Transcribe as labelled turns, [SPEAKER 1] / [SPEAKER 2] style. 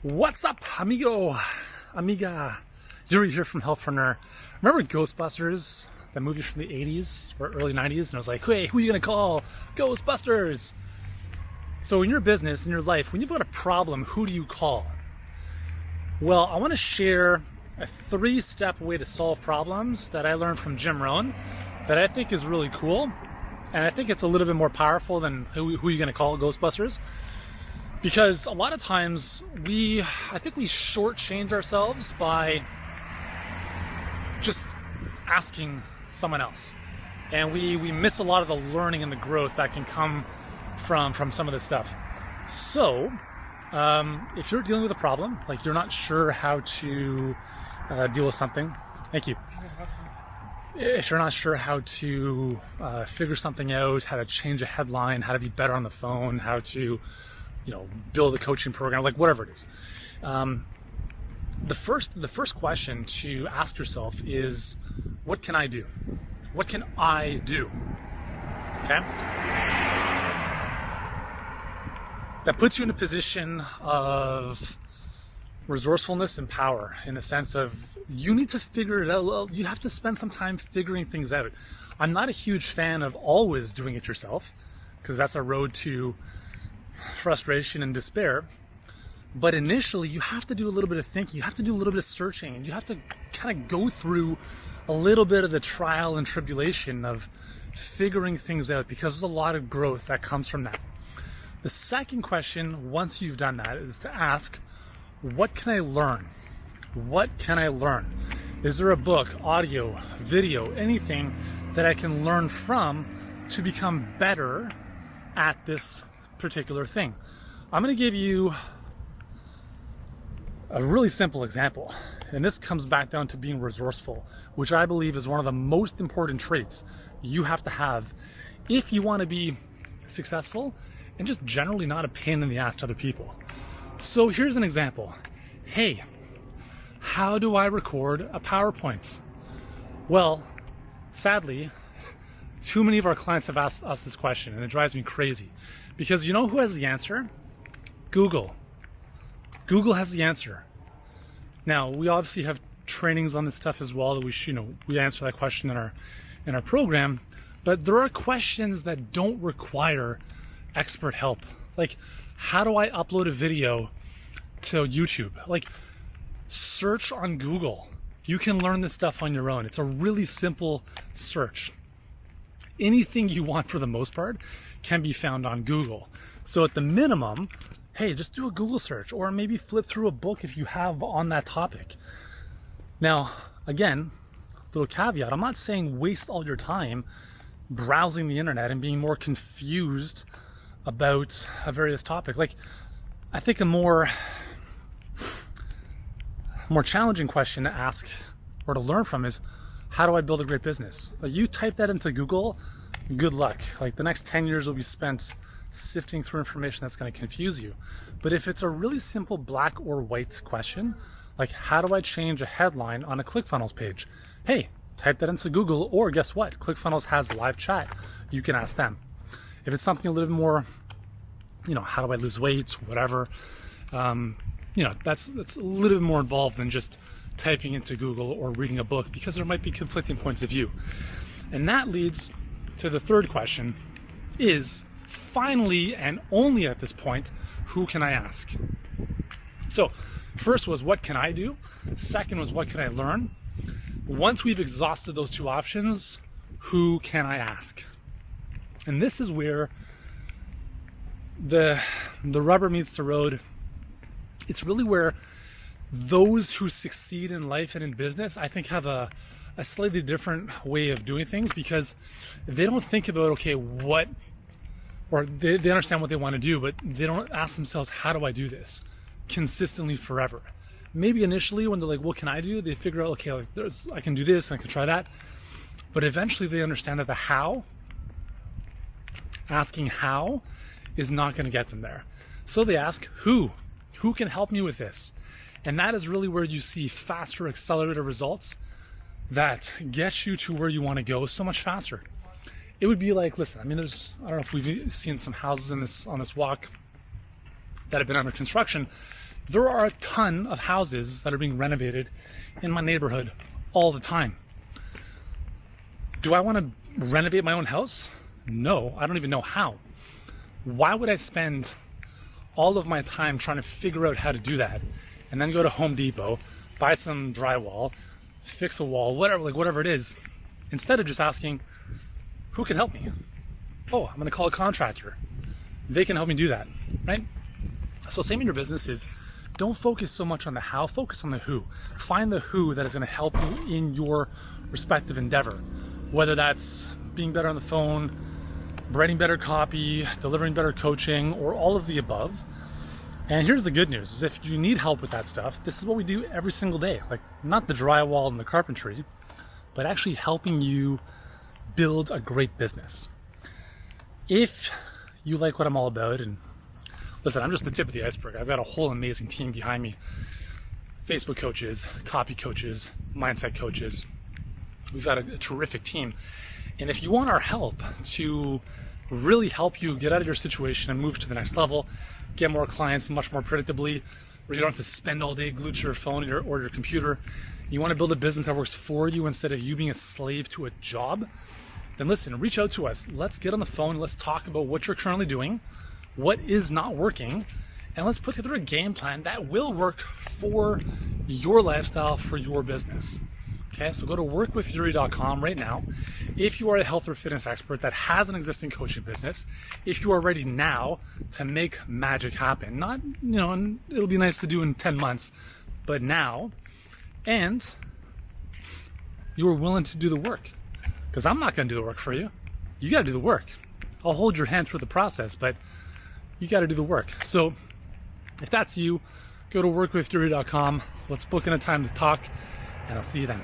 [SPEAKER 1] What's up, amigo, amiga? Yuri here from Healthpreneur. Remember Ghostbusters, that movie from the 80s or early 90s? And I was like, hey, who are you going to call? Ghostbusters! So in your business, in your life, when you've got a problem, who do you call? Well, I want to share a 3-step way to solve problems that I learned from Jim Rohn that I think is really cool. And I think it's a little bit more powerful than who you're going to call Ghostbusters. Because a lot of times I think we shortchange ourselves by just asking someone else. And we miss a lot of the learning and the growth that can come from some of this stuff. So, if you're dealing with a problem, like you're not sure how to deal with something, thank you. If you're not sure how to figure something out, how to change a headline, how to be better on the phone, how to build a coaching program, like whatever it is. The first question to ask yourself is, what can I do? What can I do? Okay? That puts you in a position of resourcefulness and power, in the sense of you need to figure it out. You have to spend some time figuring things out. I'm not a huge fan of always doing it yourself, because that's a road to frustration and despair. But initially, you have to do a little bit of thinking, you have to do a little bit of searching, and you have to kind of go through a little bit of the trial and tribulation of figuring things out, because there's a lot of growth that comes from that. The second question, once you've done that, is to ask, what can I learn? What can I learn? Is there a book, audio, video, anything that I can learn from to become better at this particular thing? I'm going to give you a really simple example, and this comes back down to being resourceful, which I believe is one of the most important traits you have to have if you want to be successful and just generally not a pain in the ass to other people. So here's an example. Hey, how do I record a PowerPoint? Well, sadly, too many of our clients have asked us this question, and it drives me crazy. Because you know who has the answer? Google. Google has the answer. Now, we obviously have trainings on this stuff as well that we answer that question in our program, but there are questions that don't require expert help. Like, how do I upload a video to YouTube? Like, search on Google. You can learn this stuff on your own. It's a really simple search. Anything you want, for the most part, can be found on Google. So at the minimum, hey, just do a Google search, or maybe flip through a book if you have on that topic. Now, again, little caveat, I'm not saying waste all your time browsing the internet and being more confused about a various topic. Like, I think a more challenging question to ask or to learn from is, how do I build a great business? Like, you type that into Google, good luck. Like, the next 10 years will be spent sifting through information that's going to confuse you. But if it's a really simple black or white question, like, how do I change a headline on a ClickFunnels page? Hey, type that into Google, or guess what? ClickFunnels has live chat. You can ask them. If it's something a little bit more, how do I lose weight, whatever, that's a little bit more involved than just typing into Google or reading a book, because there might be conflicting points of view. And that leads to the third question, is finally and only at this point, who can I ask? So first was, what can I do? Second was, what can I learn? Once we've exhausted those two options, who can I ask? And this is where the rubber meets the road. It's really where those who succeed in life and in business, I think, have a slightly different way of doing things, because they don't think about, they understand what they want to do, but they don't ask themselves, how do I do this consistently forever? Maybe initially when they're like, what can I do? They figure out, I can do this, and I can try that. But eventually they understand that the how, asking how, is not going to get them there. So they ask, who can help me with this? And that is really where you see faster, accelerated results that get you to where you want to go so much faster. It would be like, listen, I don't know if we've seen some houses on this walk that have been under construction. There are a ton of houses that are being renovated in my neighborhood all the time. Do I want to renovate my own house? No, I don't even know how. Why would I spend all of my time trying to figure out how to do that and then go to Home Depot, buy some drywall, fix a wall, whatever it is, instead of just asking, who can help me? Oh, I'm going to call a contractor. They can help me do that, right? So same in your business is, don't focus so much on the how, focus on the who. Find the who that is going to help you in your respective endeavor. Whether that's being better on the phone, writing better copy, delivering better coaching, or all of the above. And here's the good news, is if you need help with that stuff, this is what we do every single day. Like, not the drywall and the carpentry, but actually helping you build a great business. If you like what I'm all about, and listen, I'm just the tip of the iceberg. I've got a whole amazing team behind me. Facebook coaches, copy coaches, mindset coaches. We've got a terrific team. And if you want our help to really help you get out of your situation and move to the next level, get more clients much more predictably, where you don't have to spend all day glued to your phone or your computer, you want to build a business that works for you instead of you being a slave to a job, then listen, reach out to us. Let's get on the phone. Let's talk about what you're currently doing, what is not working, and let's put together a game plan that will work for your lifestyle, for your business. Okay, so go to workwithyuri.com right now. If you are a health or fitness expert that has an existing coaching business, if you are ready now to make magic happen, not, and it'll be nice to do in 10 months, but now, and you are willing to do the work. Because I'm not going to do the work for you. You got to do the work. I'll hold your hand through the process, but you got to do the work. So if that's you, go to workwithyuri.com. Let's book in a time to talk, and I'll see you then.